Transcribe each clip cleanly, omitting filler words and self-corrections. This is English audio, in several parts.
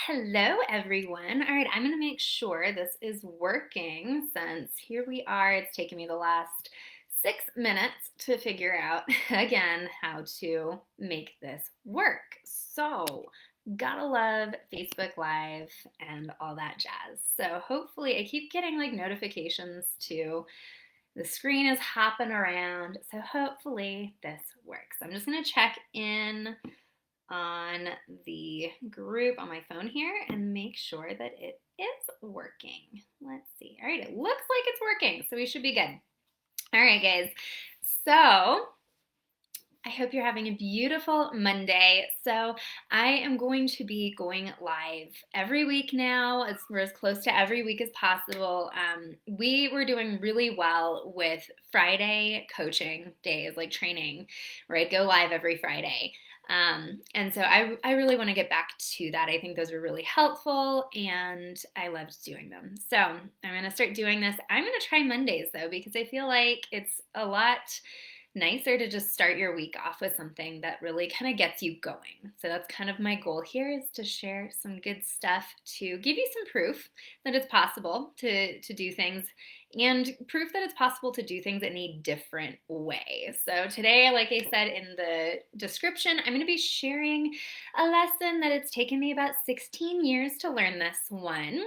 Hello, everyone. All right, I'm going to make sure this is working since here we are. It's taken me the last 6 minutes to figure out again how to make this work. So, gotta love Facebook Live and all that jazz. So, hopefully, I keep getting like notifications too. The screen is hopping around. So, hopefully, this works. I'm just going to check in on the group on my phone here and make sure that it is working. Let's see. All right, it looks like it's working, so we should be good. All right, guys. So I hope you're having a beautiful Monday. So I am going to be going live every week now. We're as close to every week as possible. We were doing really well with Friday coaching days, like training, where I'd go live every Friday. And so I really want to get back to that. I think those were really helpful and I loved doing them. So I'm going to start doing this. I'm going to try Mondays though, because I feel like it's a lot nicer to just start your week off with something that really kind of gets you going. So that's kind of my goal here, is to share some good stuff to give you some proof that it's possible to do things, and proof that it's possible to do things in a different way. So today, like I said in the description, I'm going to be sharing a lesson that it's taken me about 16 years to learn this one.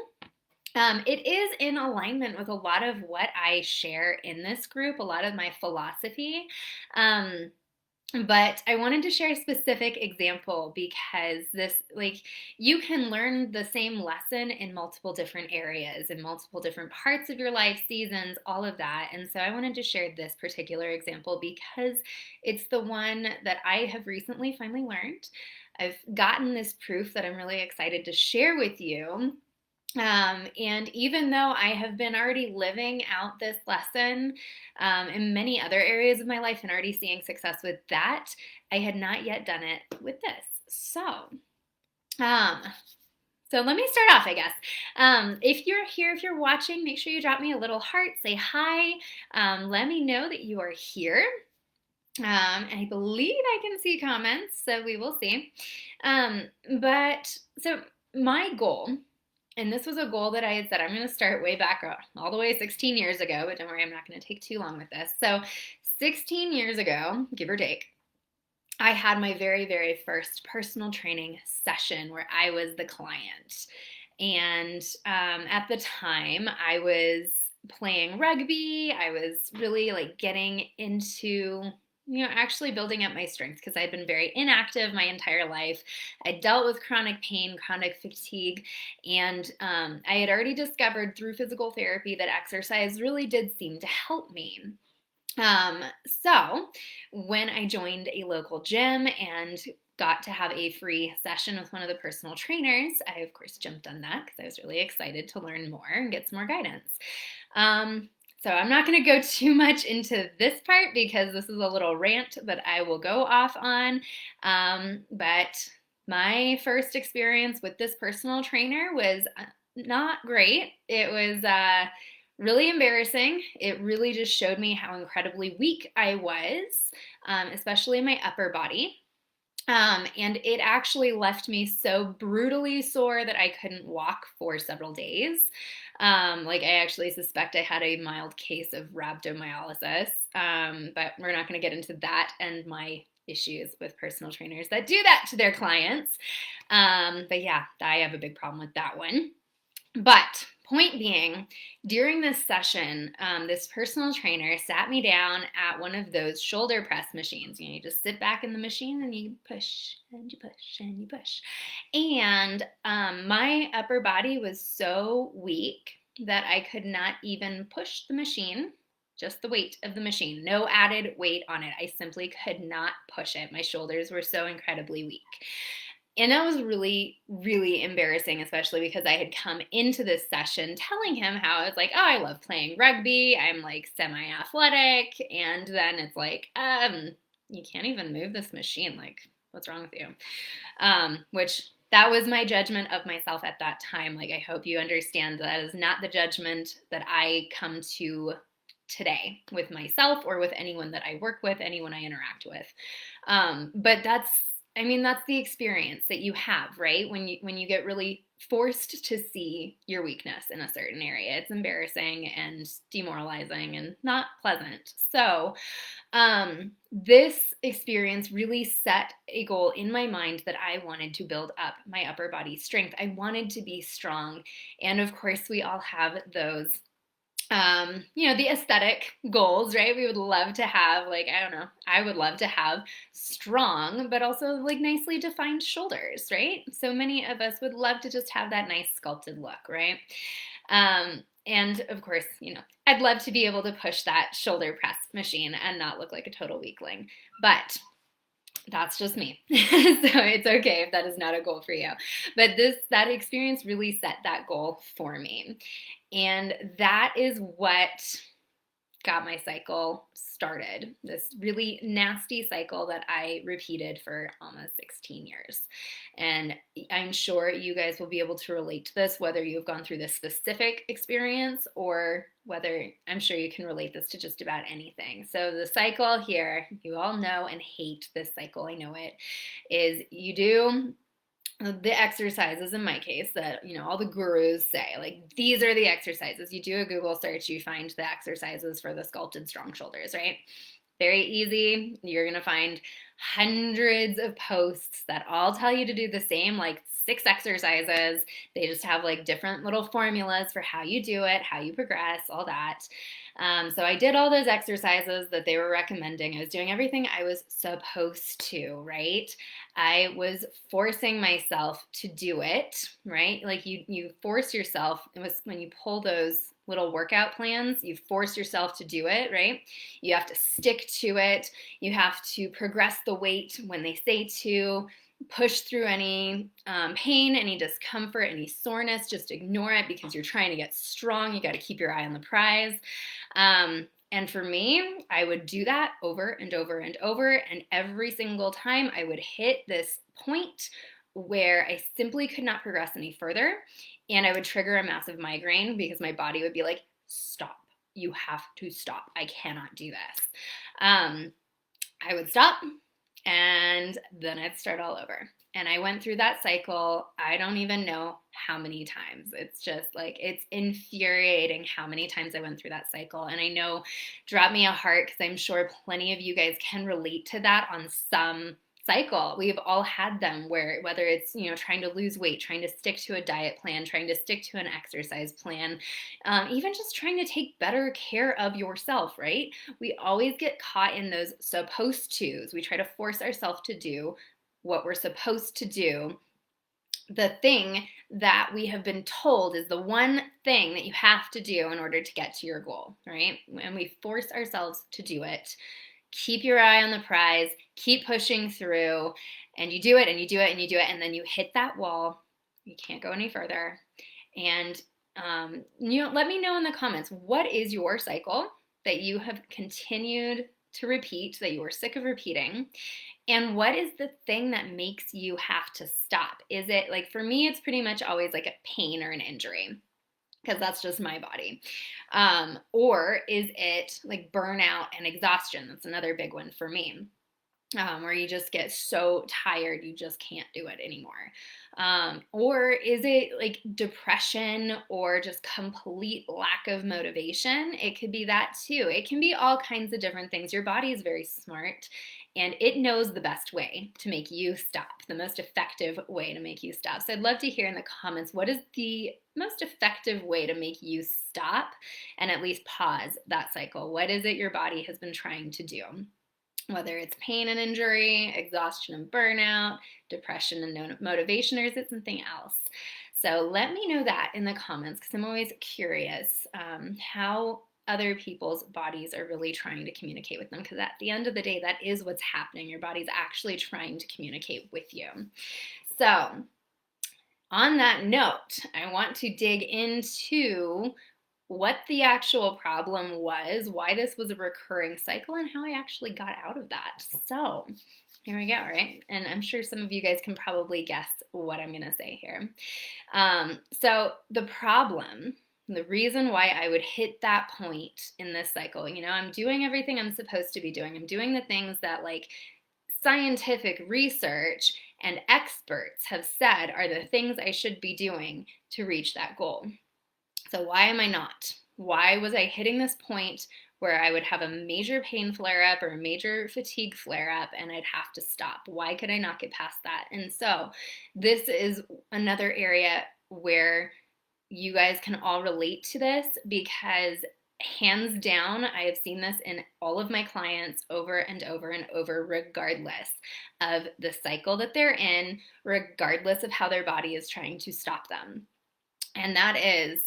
It is in alignment with a lot of what I share in this group, a lot of my philosophy. But I wanted to share a specific example because you can learn the same lesson in multiple different areas, in multiple different parts of your life, seasons, all of that. And so I wanted to share this particular example because it's the one that I have recently finally learned. I've gotten this proof that I'm really excited to share with you. And even though I have been already living out this lesson in many other areas of my life and already seeing success with that, I had not yet done it with this. Um, so let me start off, I guess. If you're here, if you're watching, make sure you drop me a little heart, say hi. Let me know that you are here. I believe I can see comments, so we will see. So my goal, and this was a goal that I had said I'm going to start way back, all the way 16 years ago, but don't worry, I'm not going to take too long with this. So 16 years ago, give or take, I had my very, very first personal training session where I was the client. And at the time, I was playing rugby. I was really like getting into actually building up my strength, because I'd been very inactive my entire life. I dealt with chronic pain, chronic fatigue, and I had already discovered through physical therapy that exercise really did seem to help me. So when I joined a local gym and got to have a free session with one of the personal trainers, I of course jumped on that because I was really excited to learn more and get some more guidance. So I'm not going to go too much into this part because this is a little rant that I will go off on. But my first experience with this personal trainer was not great. It was really embarrassing. It really just showed me how incredibly weak I was, especially in my upper body. And it actually left me so brutally sore that I couldn't walk for several days. I actually suspect I had a mild case of rhabdomyolysis, but we're not going to get into that and my issues with personal trainers that do that to their clients. But yeah, I have a big problem with that one. But point being, during this session, this personal trainer sat me down at one of those shoulder press machines. You just sit back in the machine and you push and you push and you push. And my upper body was so weak that I could not even push the machine, just the weight of the machine, no added weight on it. I simply could not push it. My shoulders were so incredibly weak. And that was really, really embarrassing, especially because I had come into this session telling him how it's like, oh, I love playing rugby. I'm like semi-athletic. And then it's like, you can't even move this machine. Like, what's wrong with you? Which that was my judgment of myself at that time. Like, I hope you understand that is not the judgment that I come to today with myself or with anyone that I work with, anyone I interact with. But that's I mean, that's the experience that you have, right? When you get really forced to see your weakness in a certain area. It's embarrassing and demoralizing and not pleasant. So, this experience really set a goal in my mind that I wanted to build up my upper body strength. I wanted to be strong. And of course, we all have those the aesthetic goals, right? We would love to have, like, I don't know, I would love to have strong, but also like nicely defined shoulders, right? So many of us would love to just have that nice sculpted look, right? And of course, I'd love to be able to push that shoulder press machine and not look like a total weakling. But that's just me. So it's okay if that is not a goal for you. But that experience really set that goal for me. And that is what got my cycle started. This really nasty cycle that I repeated for almost 16 years. And I'm sure you guys will be able to relate to this, whether you've gone through this specific experience or whether I'm sure you can relate this to just about anything. So the cycle here, you all know and hate this cycle, I know it, is you do the exercises in my case that all the gurus say, like, these are the exercises. You do a Google search, you find the exercises for the sculpted strong shoulders, right? Very easy. You're gonna find hundreds of posts that all tell you to do the same, like 6 exercises. They just have like different little formulas for how you do it, how you progress, all that. So I did all those exercises that they were recommending. I was doing everything I was supposed to, right? I was forcing myself to do it, right? Like you force yourself. It was when you pull those little workout plans, you force yourself to do it, right? You have to stick to it. You have to progress the weight when they say to, push through any pain, any discomfort, any soreness. Just ignore it because you're trying to get strong. You got to keep your eye on the prize. And for me, I would do that over and over and over. And every single time I would hit this point where I simply could not progress any further. And I would trigger a massive migraine because my body would be like, stop. You have to stop. I cannot do this. I would stop and then I'd start all over. And I went through that cycle, I don't even know how many times. It's just like, it's infuriating how many times I went through that cycle. And I know, drop me a heart, because I'm sure plenty of you guys can relate to that on some cycle. We've all had them where, whether it's trying to lose weight, trying to stick to a diet plan, trying to stick to an exercise plan, even just trying to take better care of yourself, right? We always get caught in those supposed tos. We try to force ourselves to do what we're supposed to do, the thing that we have been told is the one thing that you have to do in order to get to your goal, right? And we force ourselves to do it. Keep your eye on the prize, keep pushing through, and you do it and you do it and you do it, and then you hit that wall. You can't go any further. And let me know in the comments, what is your cycle that you have continued to repeat, that you were sick of repeating? And what is the thing that makes you have to stop? Is it, like, for me, it's pretty much always like a pain or an injury, because that's just my body. Or is it like burnout and exhaustion? That's another big one for me. Where you just get so tired, you just can't do it anymore. Or is it like depression or just complete lack of motivation? It could be that too. It can be all kinds of different things. Your body is very smart and it knows the best way to make you stop, the most effective way to make you stop. So I'd love to hear in the comments, what is the most effective way to make you stop and at least pause that cycle? What is it your body has been trying to do? Whether it's pain and injury, exhaustion and burnout, depression and no motivation, or is it something else? So let me know that in the comments, because I'm always curious how other people's bodies are really trying to communicate with them, because at the end of the day, that is what's happening. Your body's actually trying to communicate with you. So on that note, I want to dig into what the actual problem was, why this was a recurring cycle, and how I actually got out of that. So here we go, right? And I'm sure some of you guys can probably guess what I'm gonna say here. So the problem, the reason why I would hit that point in this cycle, I'm doing everything I'm supposed to be doing. I'm doing the things that like scientific research and experts have said are the things I should be doing to reach that goal. So why am I not? Why was I hitting this point where I would have a major pain flare up or a major fatigue flare up and I'd have to stop? Why could I not get past that? And so this is another area where you guys can all relate to this, because hands down, I have seen this in all of my clients over and over and over, regardless of the cycle that they're in, regardless of how their body is trying to stop them. And that is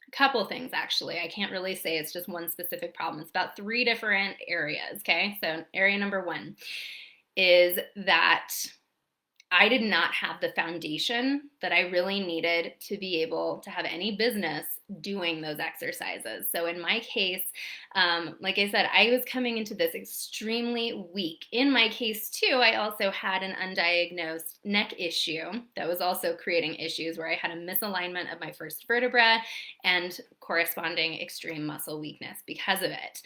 a couple things, actually. I can't really say it's just one specific problem. It's about 3 different areas, okay? So area number 1 is that I did not have the foundation that I really needed to be able to have any business doing those exercises. So in my case, like I said, I was coming into this extremely weak. In my case too, I also had an undiagnosed neck issue that was also creating issues where I had a misalignment of my first vertebra and corresponding extreme muscle weakness because of it.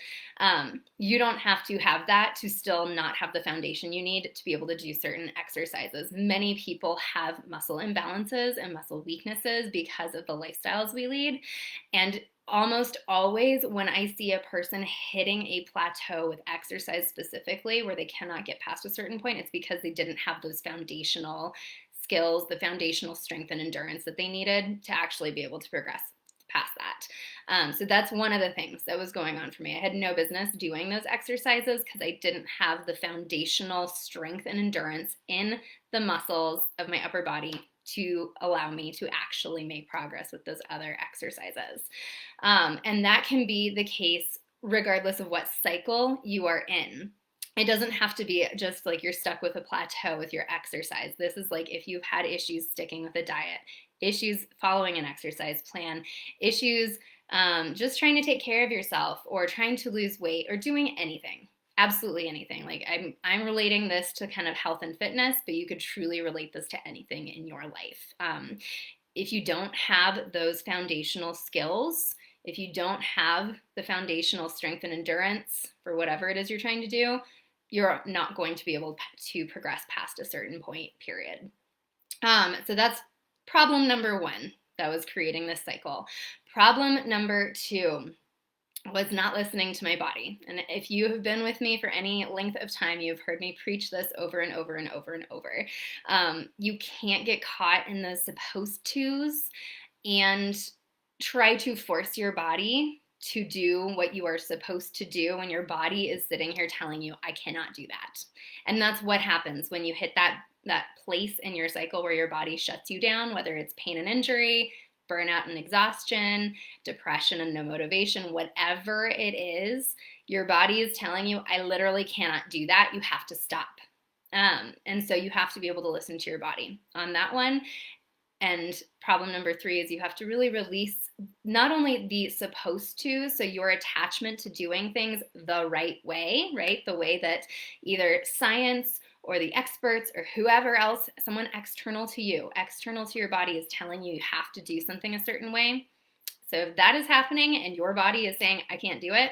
You don't have to have that to still not have the foundation you need to be able to do certain exercises. Many people have muscle imbalances and muscle weaknesses because of the lifestyles we lead. And almost always when I see a person hitting a plateau with exercise specifically where they cannot get past a certain point, it's because they didn't have those foundational skills, the foundational strength and endurance that they needed to actually be able to progress past that. So that's one of the things that was going on for me. I had no business doing those exercises because I didn't have the foundational strength and endurance in the muscles of my upper body to allow me to actually make progress with those other exercises. And that can be the case regardless of what cycle you are in. It doesn't have to be just like you're stuck with a plateau with your exercise. This is like if you've had issues sticking with a diet, issues following an exercise plan, issues just trying to take care of yourself or trying to lose weight or doing anything. Absolutely anything. Like I'm relating this to kind of health and fitness, but you could truly relate this to anything in your life. If you don't have those foundational skills, if you don't have the foundational strength and endurance for whatever it is you're trying to do, you're not going to be able to progress past a certain point, period. So that's problem number 1 that was creating this cycle. Problem number 2 was not listening to my body. And if you have been with me for any length of time, you've heard me preach this over and over and over and over. You can't get caught in those supposed tos and try to force your body to do what you are supposed to do when your body is sitting here telling you, I cannot do that. And that's what happens when you hit that place in your cycle where your body shuts you down, whether it's pain and injury, burnout and exhaustion, depression and no motivation, whatever it is, your body is telling you, I literally cannot do that. You have to stop. And so you have to be able to listen to your body on that one. And problem number 3 is you have to really release not only the supposed to, so your attachment to doing things the right way, right? The way that either science or the experts or whoever else, someone external to you, external to your body is telling you you have to do something a certain way. So if that is happening and your body is saying, I can't do it,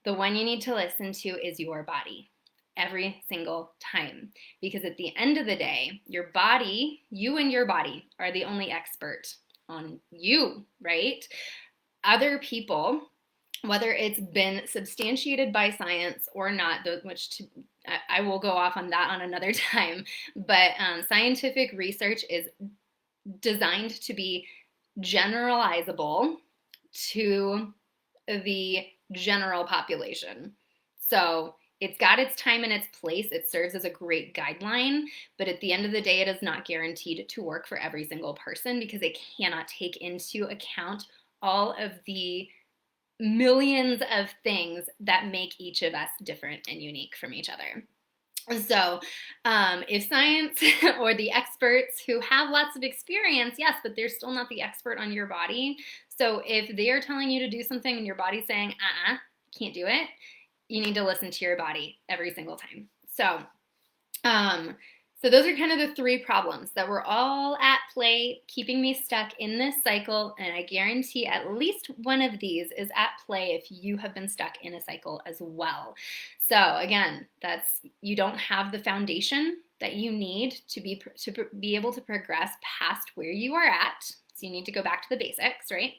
the one you need to listen to is your body every single time. Because at the end of the day, your body, you and your body are the only expert on you, right? Other people, whether it's been substantiated by science or not, I will go off on that on another time, but scientific research is designed to be generalizable to the general population. So it's got its time and its place. It serves as a great guideline, but at the end of the day, it is not guaranteed to work for every single person because it cannot take into account all of the millions of things that make each of us different and unique from each other. So if science or the experts who have lots of experience, yes, but they're still not the expert on your body. So if they are telling you to do something and your body's saying, can't do it, you need to listen to your body every single time. So So those are kind of the three problems that were all at play, keeping me stuck in this cycle. And I guarantee at least one of these is at play if you have been stuck in a cycle as well. So again, you don't have the foundation that you need to be able to progress past where you are at. So you need to go back to the basics, right?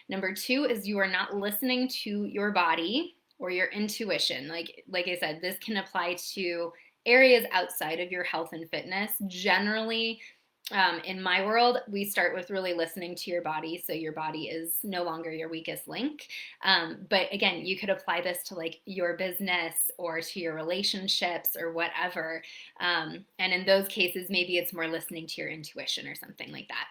Number two is you are not listening to your body or your intuition. Like I said, this can apply to areas outside of your health and fitness. Generally, in my world, we start with really listening to your body, so your body is no longer your weakest link. But again, you could apply this to like your business or to your relationships or whatever. And in those cases, maybe it's more listening to your intuition or something like that.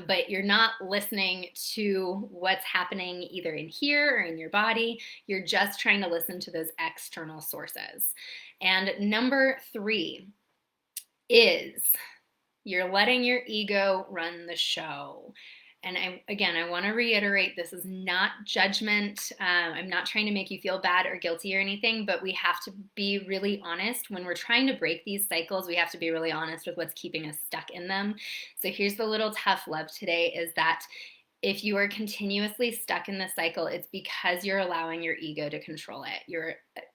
But you're not listening to what's happening either in here or in your body. You're just trying to listen to those external sources. And number three is you're letting your ego run the show. And I want to reiterate, this is not judgment. I'm not trying to make you feel bad or guilty or anything, but we have to be really honest. When we're trying to break these cycles, we have to be really honest with what's keeping us stuck in them. So here's the little tough love today is that if you are continuously stuck in the cycle, it's because you're allowing your ego to control it.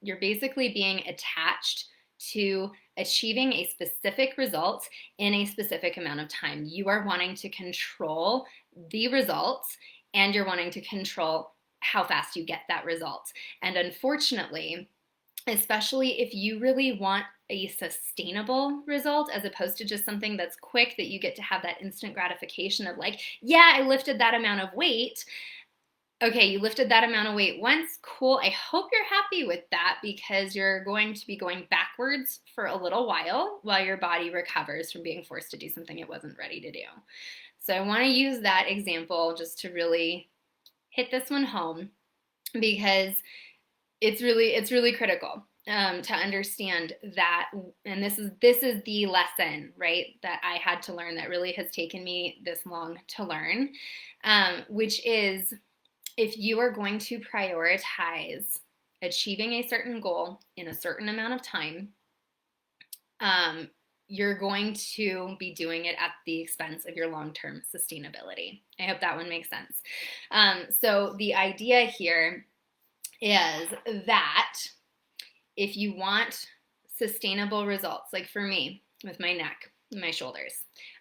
You're basically being attached to achieving a specific result in a specific amount of time. You are wanting to control the results, and you're wanting to control how fast you get that result. And unfortunately, especially if you really want a sustainable result as opposed to just something that's quick that you get to have that instant gratification of like, yeah, I lifted that amount of weight. Okay, you lifted that amount of weight once, cool. I hope you're happy with that because you're going to be going backwards for a little while your body recovers from being forced to do something it wasn't ready to do. So I want to use that example just to really hit this one home because it's really critical to understand that, and this is the lesson, right, that I had to learn that really has taken me this long to learn, which is if you are going to prioritize achieving a certain goal in a certain amount of time, you're going to be doing it at the expense of your long-term sustainability. I hope that one makes sense. So the idea here is that if you want sustainable results, like for me with my neck, my shoulders,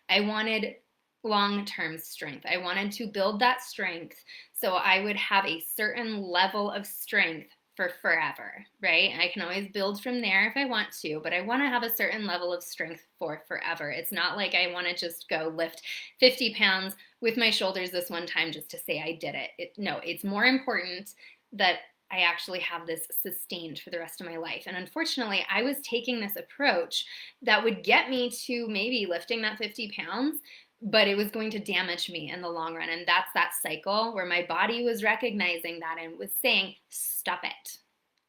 I wanted long-term strength. I wanted to build that strength so I would have a certain level of strength for forever, right? And I can always build from there if I want to, but I want to have a certain level of strength for forever. It's not like I want to just go lift 50 pounds with my shoulders this one time just to say I did it. No, it's more important that I actually have this sustained for the rest of my life. And unfortunately, I was taking this approach that would get me to maybe lifting that 50 pounds, but it was going to damage me in the long run. And that's that cycle where my body was recognizing that and was saying, stop it.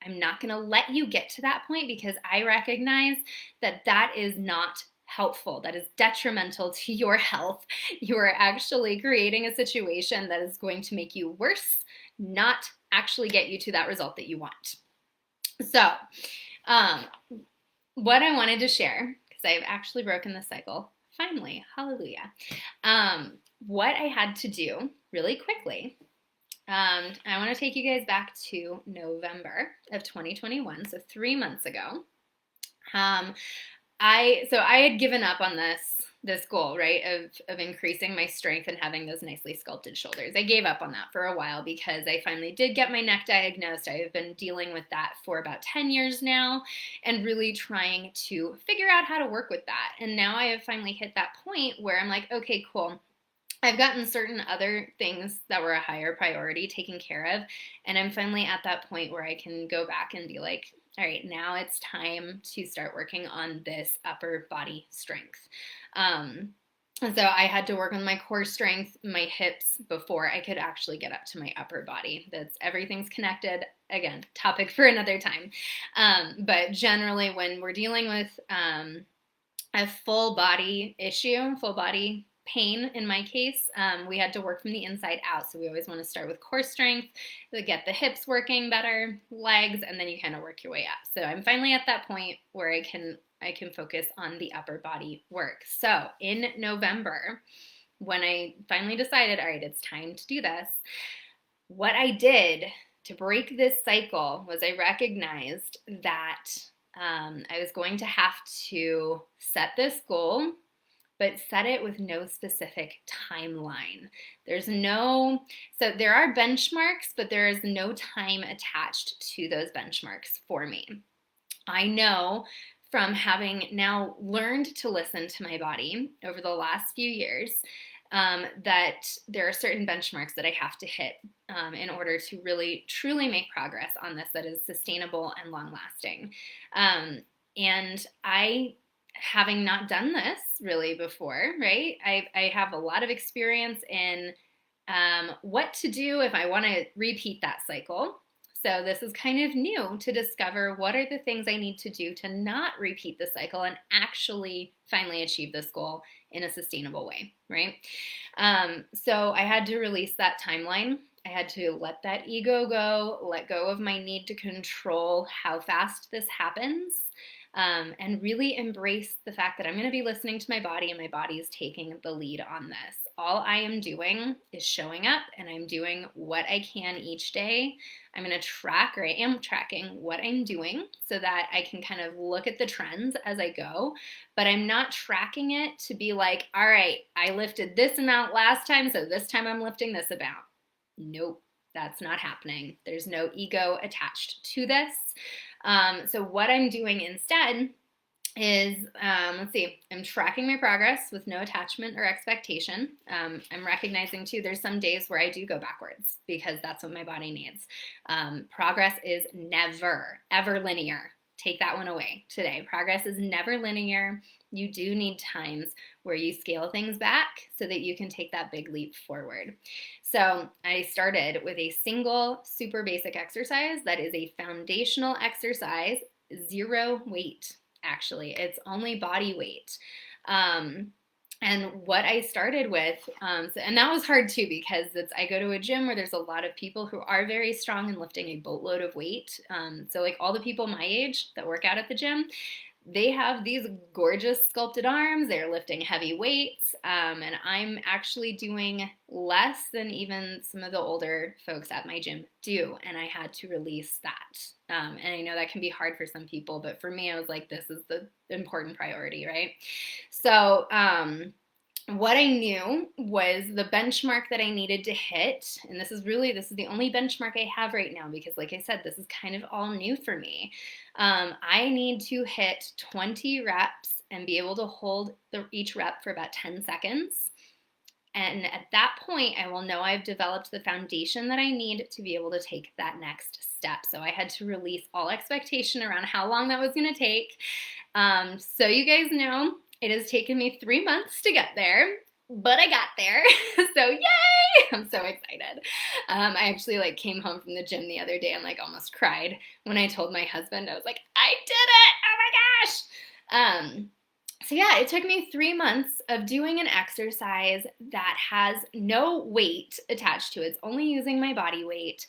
I'm not going to let you get to that point because I recognize that that is not helpful. That is detrimental to your health. You are actually creating a situation that is going to make you worse, not actually get you to that result that you want. So what I wanted to share, because I've actually broken the cycle, finally, hallelujah. What I had to do really quickly, I want to take you guys back to November of 2021, so 3 months ago. I had given up on this goal, right, of increasing my strength and having those nicely sculpted shoulders. I gave up on that for a while because I finally did get my neck diagnosed. I have been dealing with that for about 10 years now and really trying to figure out how to work with that. And now I have finally hit that point where I'm like, okay, cool. I've gotten certain other things that were a higher priority taken care of. And I'm finally at that point where I can go back and be like, all right, now it's time to start working on this upper body strength. So I had to work on my core strength, my hips before I could actually get up to my upper body. Everything's connected. Again, topic for another time. But generally when we're dealing with a full body issue, full body pain in my case, we had to work from the inside out. So we always want to start with core strength, to get the hips working better, legs, and then you kind of work your way up. So I'm finally at that point where I can I can focus on the upper body work. So in November, when I finally decided, all right, it's time to do this, what I did to break this cycle was I recognized that I was going to have to set this goal, but set it with no specific timeline. So there are benchmarks, but there is no time attached to those benchmarks for me. I know from having now learned to listen to my body over the last few years that there are certain benchmarks that I have to hit in order to really truly make progress on this that is sustainable and long lasting. And I, having not done this really before, right? I have a lot of experience in what to do if I want to repeat that cycle. So this is kind of new to discover what are the things I need to do to not repeat the cycle and actually finally achieve this goal in a sustainable way, right? So I had to release that timeline. I had to let that ego go, let go of my need to control how fast this happens, and really embrace the fact that I'm going to be listening to my body and my body is taking the lead on this. All I am doing is showing up and I'm doing what I can each day. I'm going to track, or I am tracking what I'm doing so that I can kind of look at the trends as I go, but I'm not tracking it to be like, all right, I lifted this amount last time, so this time I'm lifting this amount. Nope, that's not happening. There's no ego attached to this. So what I'm doing instead is, I'm tracking my progress with no attachment or expectation. I'm recognizing too, there's some days where I do go backwards because that's what my body needs. Progress is never, ever linear. Take that one away today. Progress is never linear. You do need times where you scale things back so that you can take that big leap forward. So I started with a single super basic exercise that is a foundational exercise, zero weight. Actually, it's only body weight. And what I started with, and that was hard too because I go to a gym where there's a lot of people who are very strong and lifting a boatload of weight. So like all the people my age that work out at the gym, they have these gorgeous sculpted arms, they're lifting heavy weights, and I'm actually doing less than even some of the older folks at my gym do, and I had to release that. And I know that can be hard for some people, but for me, I was like, this is the important priority, right? So what I knew was the benchmark that I needed to hit, and this is the only benchmark I have right now because like I said, this is kind of all new for me. I need to hit 20 reps and be able to hold each rep for about 10 seconds. And at that point, I will know I've developed the foundation that I need to be able to take that next step. So I had to release all expectation around how long that was going to take. So you guys know, it has taken me 3 months to get there, but I got there. So yay! I'm so excited. I actually came home from the gym the other day and almost cried when I told my husband. I was like, I did it! Oh my gosh! So yeah, it took me 3 months of doing an exercise that has no weight attached to it. It's only using my body weight,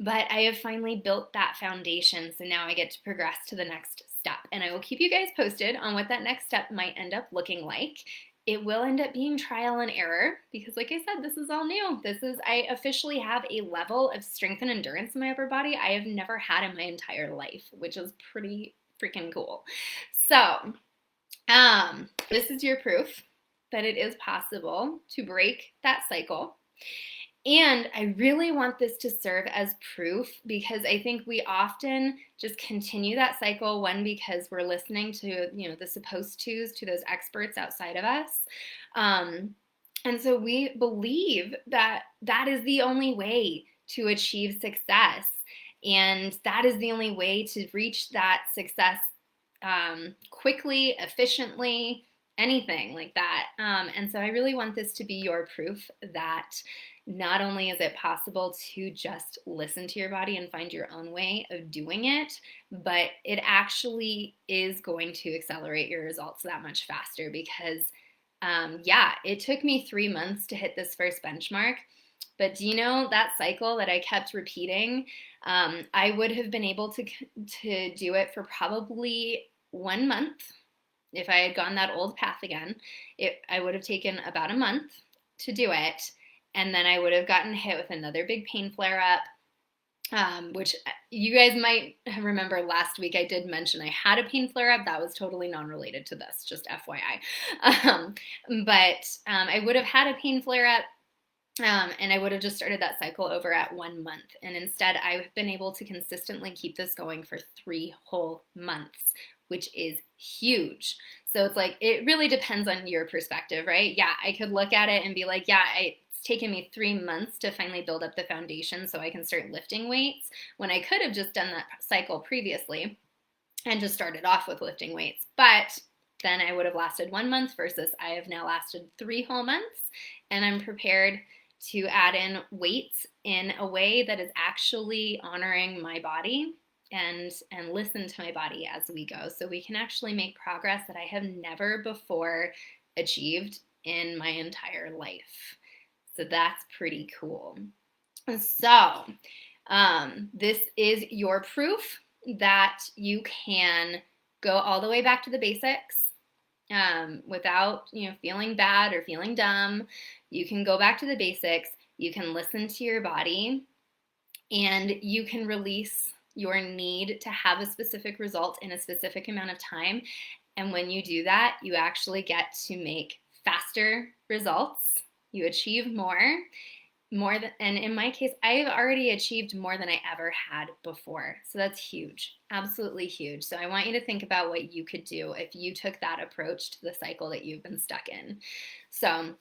but I have finally built that foundation. So now I get to progress to the next step, and I will keep you guys posted on what that next step might end up looking like. It will end up being trial and error because like I said, this is all new. I officially have a level of strength and endurance in my upper body I have never had in my entire life, which is pretty freaking cool. So, this is your proof that it is possible to break that cycle. And I really want this to serve as proof because I think we often just continue that cycle, one, because we're listening to, the supposed tos, to those experts outside of us. And so we believe that that is the only way to achieve success. And that is the only way to reach that success quickly, efficiently, anything like that. And so I really want this to be your proof that not only is it possible to just listen to your body and find your own way of doing it, but it actually is going to accelerate your results that much faster because, it took me 3 months to hit this first benchmark. But do you know that cycle that I kept repeating? I would have been able to do it for probably 1 month if I had gone that old path again, I would have taken about a month to do it, and then I would have gotten hit with another big pain flare up. Which you guys might remember last week I did mention I had a pain flare up. That was totally non-related to this, just FYI. But I would have had a pain flare up, and I would have just started that cycle over at 1 month. And instead, I've been able to consistently keep this going for 3 whole months, which is huge. So it's like, it really depends on your perspective, right? Yeah, I could look at it and be like, yeah, it's taken me 3 months to finally build up the foundation so I can start lifting weights, when I could have just done that cycle previously and just started off with lifting weights. But then I would have lasted 1 month versus I have now lasted 3 whole months, and I'm prepared to add in weights in a way that is actually honoring my body and listen to my body as we go, so we can actually make progress that I have never before achieved in my entire life. So that's pretty cool. So this is your proof that you can go all the way back to the basics without feeling bad or feeling dumb. You can go back to the basics. You can listen to your body, and you can release your need to have a specific result in a specific amount of time. And when you do that, you actually get to make faster results. You achieve more than, and in my case, I've already achieved more than I ever had before. So that's huge, absolutely huge. So I want you to think about what you could do if you took that approach to the cycle that you've been stuck in. So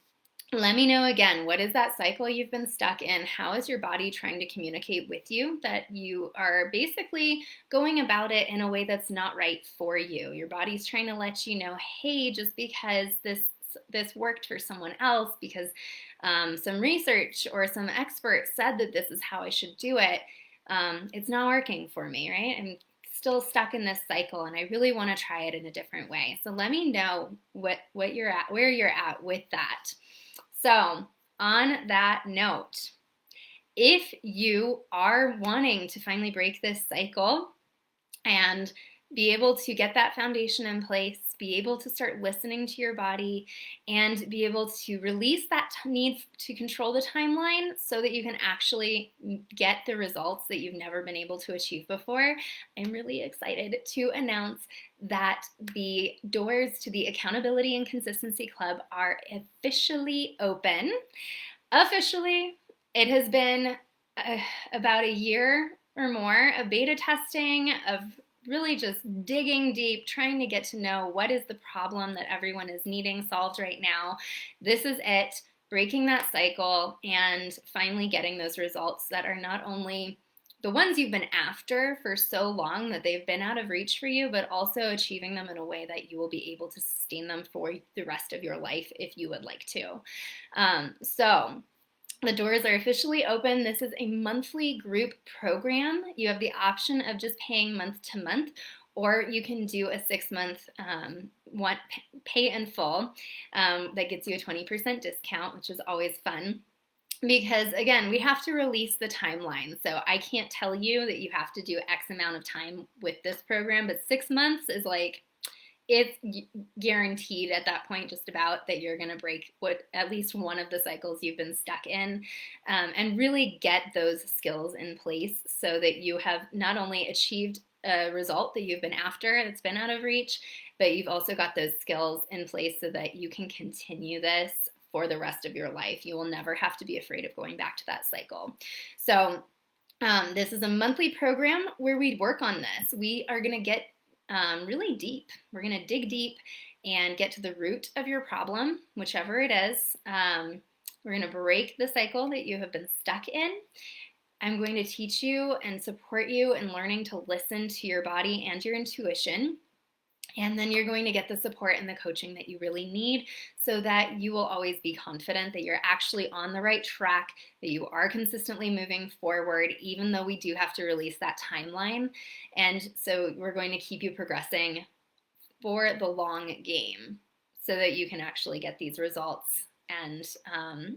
let me know again, what is that cycle you've been stuck in? How is your body trying to communicate with you that you are basically going about it in a way that's not right for you? Your body's trying to let you know, hey, just because this worked for someone else, because some research or some expert said that this is how I should do it, it's not working for me, right? I'm still stuck in this cycle, and I really want to try it in a different way. So let me know what you're at, where you're at with that. So on that note, if you are wanting to finally break this cycle and be able to get that foundation in place, be able to start listening to your body, and be able to release that need to control the timeline so that you can actually get the results that you've never been able to achieve before, I'm really excited to announce that the doors to the Accountability and Consistency Club are officially open. Officially, it has been about a year or more of beta testing, of really just digging deep, trying to get to know what is the problem that everyone is needing solved right now. This is it, breaking that cycle and finally getting those results that are not only the ones you've been after for so long that they've been out of reach for you, but also achieving them in a way that you will be able to sustain them for the rest of your life if you would like to. So the doors are officially open. This is a monthly group program. You have the option of just paying month to month, or you can do a 6-month pay in full that gets you a 20% discount, which is always fun. Because again, we have to release the timeline. So I can't tell you that you have to do X amount of time with this program, but 6 months is like, it's guaranteed at that point just about that you're going to break at least one of the cycles you've been stuck in, and really get those skills in place so that you have not only achieved a result that you've been after that's been out of reach, but you've also got those skills in place so that you can continue this for the rest of your life. You will never have to be afraid of going back to that cycle. So this is a monthly program where we work on this. We are going to get really deep. We're going to dig deep and get to the root of your problem, whichever it is. We're going to break the cycle that you have been stuck in. I'm going to teach you and support you in learning to listen to your body and your intuition. And then you're going to get the support and the coaching that you really need so that you will always be confident that you're actually on the right track, that you are consistently moving forward, even though we do have to release that timeline. And so we're going to keep you progressing for the long game so that you can actually get these results and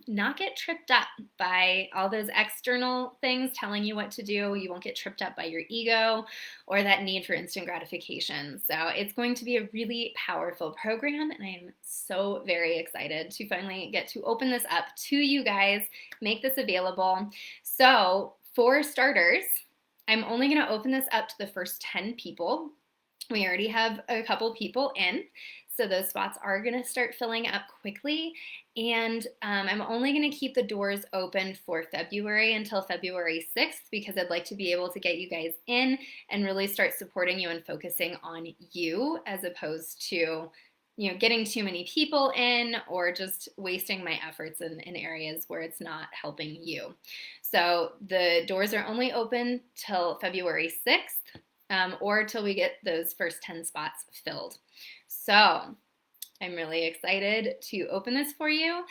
not get tripped up by all those external things telling you what to do. You won't get tripped up by your ego or that need for instant gratification. So it's going to be a really powerful program, and I am so very excited to finally get to open this up to you guys, make this available. So for starters, I'm only going to open this up to the first 10 people. We already have a couple people in, so those spots are going to start filling up quickly. And I'm only going to keep the doors open for February until February 6th, because I'd like to be able to get you guys in and really start supporting you and focusing on you, as opposed to getting too many people in or just wasting my efforts in areas where it's not helping you. So the doors are only open till February 6th, or till we get those first 10 spots filled. So I'm really excited to open this for you.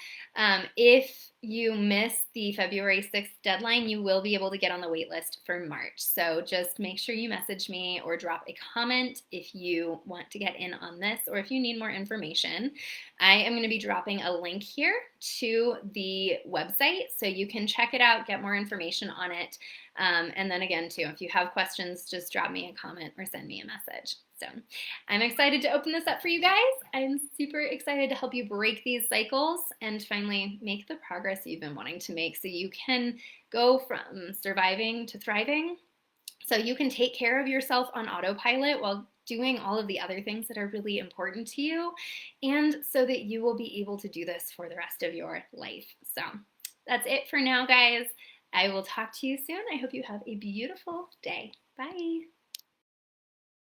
If you miss the February 6th deadline, you will be able to get on the wait list for March. So just make sure you message me or drop a comment if you want to get in on this, or if you need more information. I am going to be dropping a link here to the website so you can check it out, get more information on it. And then again, too, if you have questions, just drop me a comment or send me a message. So I'm excited to open this up for you guys. I'm super excited to help you break these cycles and finally make the progress you've been wanting to make, so you can go from surviving to thriving, so you can take care of yourself on autopilot while doing all of the other things that are really important to you, and so that you will be able to do this for the rest of your life. So that's it for now, guys. I will talk to you soon. I hope you have a beautiful day. Bye.